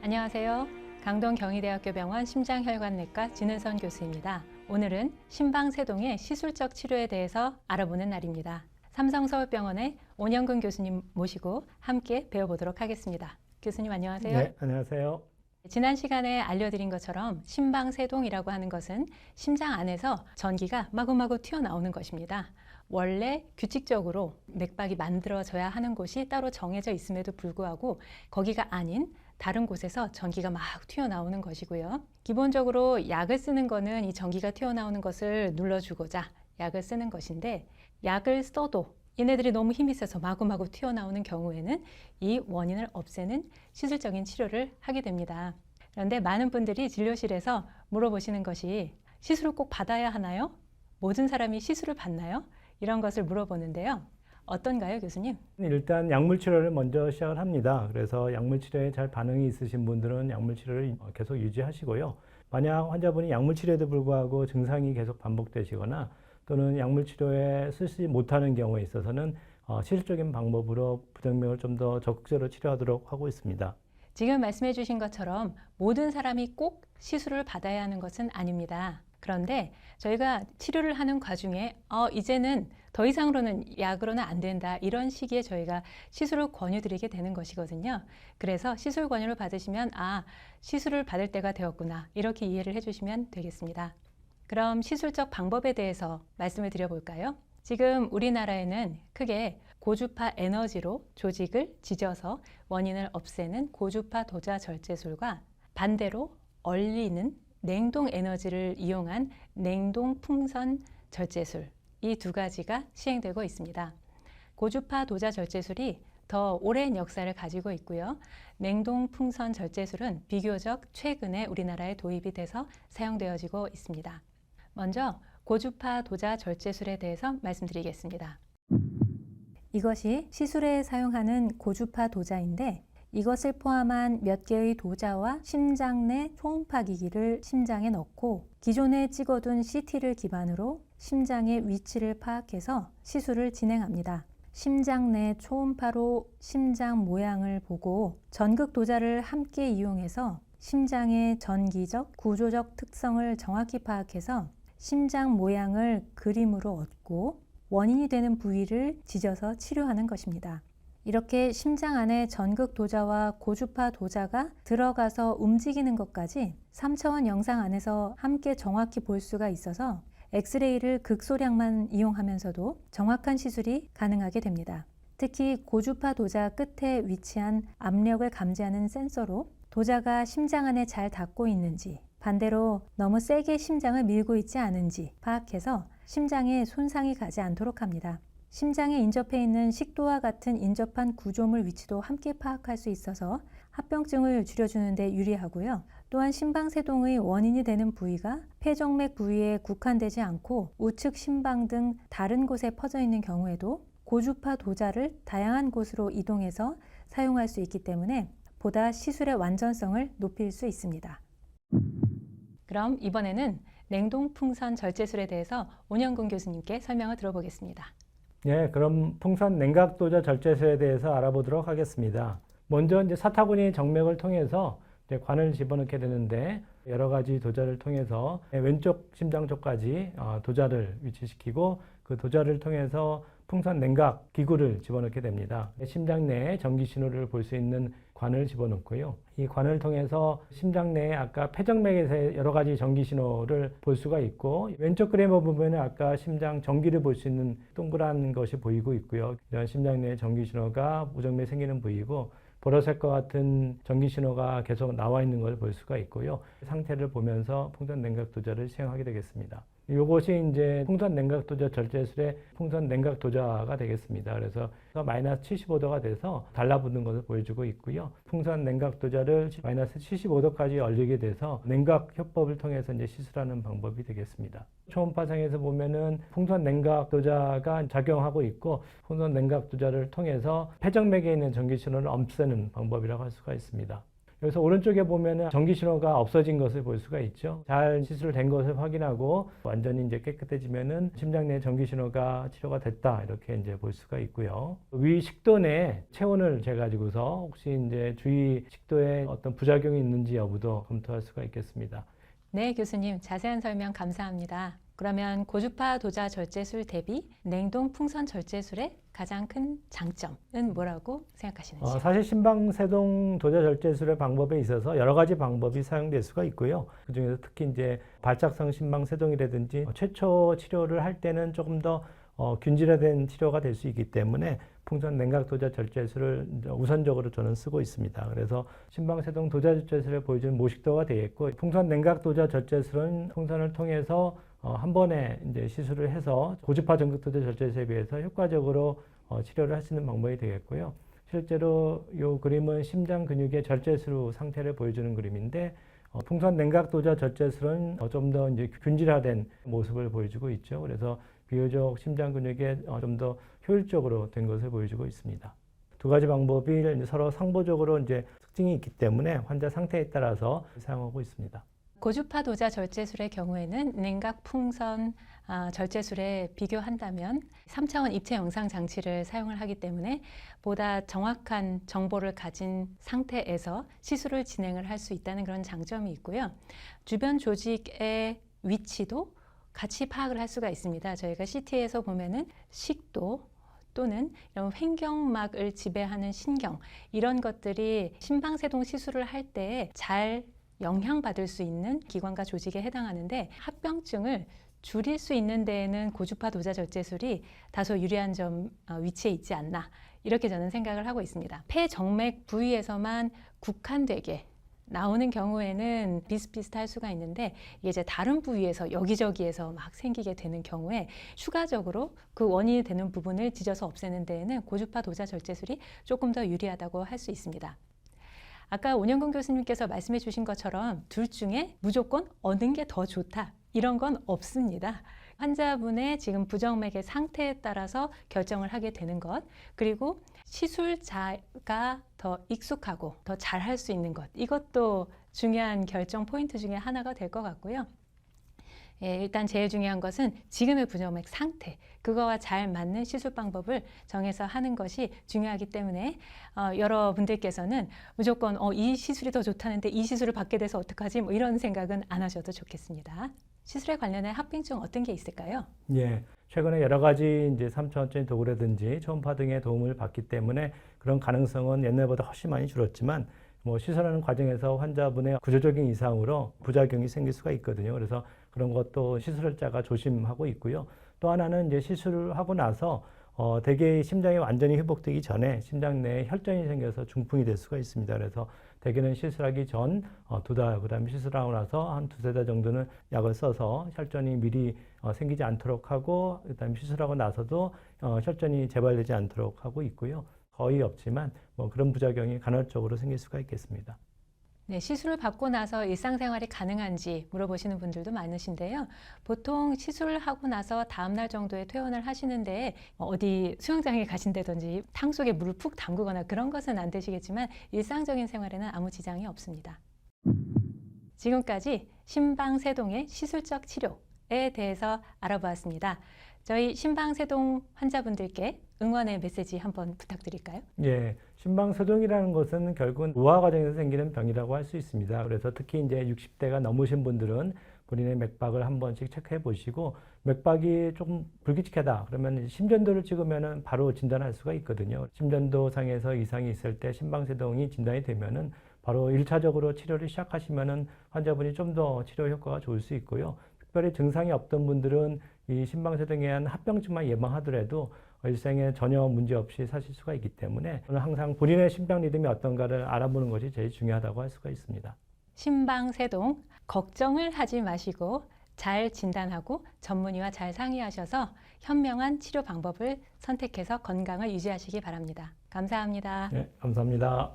안녕하세요. 강동 경희대학교 병원 심장혈관내과 진은선 교수입니다. 오늘은 심방세동의 시술적 치료에 대해서 알아보는 날입니다. 삼성서울병원의 온영근 교수님 모시고 함께 배워보도록 하겠습니다. 교수님 안녕하세요. 네, 안녕하세요. 지난 시간에 알려드린 것처럼 심방세동이라고 하는 것은 심장 안에서 전기가 마구마구 튀어나오는 것입니다. 원래 규칙적으로 맥박이 만들어져야 하는 곳이 따로 정해져 있음에도 불구하고 거기가 아닌 다른 곳에서 전기가 막 튀어나오는 것이고요. 기본적으로 약을 쓰는 거는 이 전기가 튀어나오는 것을 눌러주고자 약을 쓰는 것인데, 약을 써도 얘네들이 너무 힘이 세서 마구마구 튀어나오는 경우에는 이 원인을 없애는 시술적인 치료를 하게 됩니다. 그런데 많은 분들이 진료실에서 물어보시는 것이 시술을 꼭 받아야 하나요? 모든 사람이 시술을 받나요? 이런 것을 물어보는데요. 어떤가요, 교수님? 일단 약물 치료를 먼저 시작을 합니다. 그래서 약물 치료에 잘 반응이 있으신 분들은 약물 치료를 계속 유지하시고요. 만약 환자분이 약물 치료에도 불구하고 증상이 계속 반복되시거나 또는 약물 치료에 쓰지 못하는 경우에 있어서는 시술적인 방법으로 부정맥을 좀 더 적극적으로 치료하도록 하고 있습니다. 지금 말씀해 주신 것처럼 모든 사람이 꼭 시술을 받아야 하는 것은 아닙니다. 그런데 저희가 치료를 하는 과정에 이제는 더 이상으로는 약으로는 안 된다, 이런 시기에 저희가 시술을 권유드리게 되는 것이거든요. 그래서 시술 권유를 받으시면 시술을 받을 때가 되었구나, 이렇게 이해를 해주시면 되겠습니다. 그럼 시술적 방법에 대해서 말씀을 드려볼까요? 지금 우리나라에는 크게 고주파 에너지로 조직을 지져서 원인을 없애는 고주파 도자 절제술과 반대로 얼리는 냉동 에너지를 이용한 냉동 풍선 절제술, 이 두 가지가 시행되고 있습니다. 고주파 도자 절제술이 더 오랜 역사를 가지고 있고요. 냉동 풍선 절제술은 비교적 최근에 우리나라에 도입이 돼서 사용되어지고 있습니다. 먼저 고주파 도자 절제술에 대해서 말씀드리겠습니다. 이것이 시술에 사용하는 고주파 도자인데, 이것을 포함한 몇 개의 도자와 심장 내 초음파 기기를 심장에 넣고 기존에 찍어둔 CT를 기반으로 심장의 위치를 파악해서 시술을 진행합니다. 심장 내 초음파로 심장 모양을 보고 전극 도자를 함께 이용해서 심장의 전기적, 구조적 특성을 정확히 파악해서 심장 모양을 그림으로 얻고 원인이 되는 부위를 지져서 치료하는 것입니다. 이렇게 심장 안에 전극 도자와 고주파 도자가 들어가서 움직이는 것까지 3차원 영상 안에서 함께 정확히 볼 수가 있어서 엑스레이를 극소량만 이용하면서도 정확한 시술이 가능하게 됩니다. 특히 고주파 도자 끝에 위치한 압력을 감지하는 센서로 도자가 심장 안에 잘 닿고 있는지, 반대로 너무 세게 심장을 밀고 있지 않은지 파악해서 심장에 손상이 가지 않도록 합니다. 심장에 인접해 있는 식도와 같은 인접한 구조물 위치도 함께 파악할 수 있어서 합병증을 줄여주는 데 유리하고요. 또한 심방세동의 원인이 되는 부위가 폐정맥 부위에 국한되지 않고 우측 심방 등 다른 곳에 퍼져 있는 경우에도 고주파 도자를 다양한 곳으로 이동해서 사용할 수 있기 때문에 보다 시술의 완전성을 높일 수 있습니다. 그럼 이번에는 냉동풍선 절제술에 대해서 온영근 교수님께 설명을 들어보겠습니다. 네, 그럼 풍선 냉각도자 절제술에 대해서 알아보도록 하겠습니다. 먼저 사타구니 정맥을 통해서 관을 집어넣게 되는데, 여러 가지 도자를 통해서 왼쪽 심장 쪽까지 도자를 위치시키고 그 도자를 통해서 풍선 냉각 기구를 집어넣게 됩니다. 심장 내에 전기 신호를 볼 수 있는 관을 집어넣고요. 이 관을 통해서 심장 내에 아까 폐정맥에서 여러 가지 전기 신호를 볼 수가 있고, 왼쪽 그림을 보면 아까 심장 전기를 볼 수 있는 동그란 것이 보이고 있고요. 이런 심장 내에 전기 신호가 무정맥에 생기는 부위고, 보라색과 같은 전기 신호가 계속 나와 있는 걸 볼 수가 있고요. 상태를 보면서 풍선 냉각 도자를 시행하게 되겠습니다. 이것이 이제 풍선 냉각 도자 절제술의 풍선 냉각 도자가 되겠습니다. 그래서 마이너스 75도가 돼서 달라붙는 것을 보여주고 있고요. 풍선 냉각 도자를 마이너스 75도까지 얼리게 돼서 냉각 효법을 통해서 이제 시술하는 방법이 되겠습니다. 초음파상에서 보면은 풍선 냉각 도자가 작용하고 있고, 풍선 냉각 도자를 통해서 폐정맥에 있는 전기 신호를 없애는 방법이라고 할 수가 있습니다. 여기서 오른쪽에 보면은 전기 신호가 없어진 것을 볼 수가 있죠. 잘 시술된 것을 확인하고 완전히 이제 깨끗해지면은 심장 내 전기 신호가 치료가 됐다 이렇게 이제 볼 수가 있고요. 위 식도 내 체온을 재가지고서 혹시 이제 주위 식도에 어떤 부작용이 있는지 여부도 검토할 수가 있겠습니다. 네, 교수님 자세한 설명 감사합니다. 그러면 고주파 도자 절제술 대비 냉동 풍선 절제술의 가장 큰 장점은 뭐라고 생각하시는지요? 사실 심방세동 도자 절제술의 방법에 있어서 여러 가지 방법이 사용될 수가 있고요. 그중에서 특히 이제 발작성 심방세동이라든지 최초 치료를 할 때는 조금 더 균질화된 치료가 될 수 있기 때문에 풍선 냉각 도자 절제술을 우선적으로 저는 쓰고 있습니다. 그래서 심방세동 도자 절제술에 보여주는 모식도가 되겠고, 풍선 냉각 도자 절제술은 풍선을 통해서 한 번에 이제 시술을 해서 고주파 전극 도자 절제술에 비해서 효과적으로 치료를 할 수 있는 방법이 되겠고요. 실제로 이 그림은 심장 근육의 절제술 상태를 보여주는 그림인데, 풍선 냉각 도자 절제술은 좀 더 이제 균질화된 모습을 보여주고 있죠. 그래서 비교적 심장 근육에 좀 더 효율적으로 된 것을 보여주고 있습니다. 두 가지 방법이 서로 상보적으로 이제 특징이 있기 때문에 환자 상태에 따라서 사용하고 있습니다. 고주파 도자 절제술의 경우에는 냉각 풍선 절제술에 비교한다면 3차원 입체 영상 장치를 사용을 하기 때문에 보다 정확한 정보를 가진 상태에서 시술을 진행을 할 수 있다는 그런 장점이 있고요. 주변 조직의 위치도 같이 파악을 할 수가 있습니다. 저희가 CT에서 보면은 식도 또는 이런 횡격막을 지배하는 신경, 이런 것들이 심방세동 시술을 할 때 잘 영향받을 수 있는 기관과 조직에 해당하는데, 합병증을 줄일 수 있는 데에는 고주파 도자 절제술이 다소 유리한 점 위치에 있지 않나, 이렇게 저는 생각을 하고 있습니다. 폐정맥 부위에서만 국한되게 나오는 경우에는 비슷비슷할 수가 있는데, 이게 이제 다른 부위에서 여기저기에서 막 생기게 되는 경우에 추가적으로 그 원인이 되는 부분을 찢어서 없애는 데에는 고주파 도자 절제술이 조금 더 유리하다고 할 수 있습니다. 아까 온영근 교수님께서 말씀해 주신 것처럼 둘 중에 무조건 어느 게 더 좋다, 이런 건 없습니다. 환자분의 지금 부정맥의 상태에 따라서 결정을 하게 되는 것, 그리고 시술자가 더 익숙하고 더 잘할 수 있는 것, 이것도 중요한 결정 포인트 중에 하나가 될 것 같고요. 일단 제일 중요한 것은 지금의 부정맥 상태, 그거와 잘 맞는 시술 방법을 정해서 하는 것이 중요하기 때문에 여러분들께서는 무조건 이 시술이 더 좋다는데 이 시술을 받게 돼서 어떡하지? 뭐 이런 생각은 안 하셔도 좋겠습니다. 시술에 관련해 합병증 어떤 게 있을까요? 예, 최근에 여러 가지 이제 3차원적인 도구라든지 초음파 등의 도움을 받기 때문에 그런 가능성은 옛날보다 훨씬 많이 줄었지만, 시술하는 과정에서 환자분의 구조적인 이상으로 부작용이 생길 수가 있거든요. 그래서 그런 것도 시술자가 조심하고 있고요. 또 하나는 이제 시술을 하고 나서 대개 심장이 완전히 회복되기 전에 심장 내에 혈전이 생겨서 중풍이 될 수가 있습니다. 그래서 대개는 시술하기 전 2달, 그다음에 시술하고 나서 한 2~3달 정도는 약을 써서 혈전이 미리 생기지 않도록 하고, 그다음에 시술하고 나서도 혈전이 재발되지 않도록 하고 있고요. 거의 없지만 그런 부작용이 간헐적으로 생길 수가 있겠습니다. 네, 시술을 받고 나서 일상생활이 가능한지 물어보시는 분들도 많으신데요. 보통 시술을 하고 나서 다음 날 정도에 퇴원을 하시는데 어디 수영장에 가신다든지 탕 속에 물을 푹 담그거나 그런 것은 안 되시겠지만 일상적인 생활에는 아무 지장이 없습니다. 지금까지 심방세동의 시술적 치료에 대해서 알아보았습니다. 저희 심방세동 환자분들께 응원의 메시지 한번 부탁드릴까요? 예, 심방세동이라는 것은 결국은 노화 과정에서 생기는 병이라고 할 수 있습니다. 그래서 특히 이제 60대가 넘으신 분들은 본인의 맥박을 한 번씩 체크해 보시고, 맥박이 조금 불규칙하다 그러면 심전도를 찍으면은 바로 진단할 수가 있거든요. 심전도 상에서 이상이 있을 때 심방세동이 진단이 되면은 바로 1차적으로 치료를 시작하시면은 환자분이 좀 더 치료 효과가 좋을 수 있고요. 특별히 증상이 없던 분들은 이 심방세동에 의한 합병증만 예방하더라도 일생에 전혀 문제 없이 사실 수가 있기 때문에 저는 항상 본인의 심장 리듬이 어떤가를 알아보는 것이 제일 중요하다고 할 수가 있습니다. 심방세동 걱정을 하지 마시고 잘 진단하고 전문의와 잘 상의하셔서 현명한 치료 방법을 선택해서 건강을 유지하시기 바랍니다. 감사합니다. 네, 감사합니다.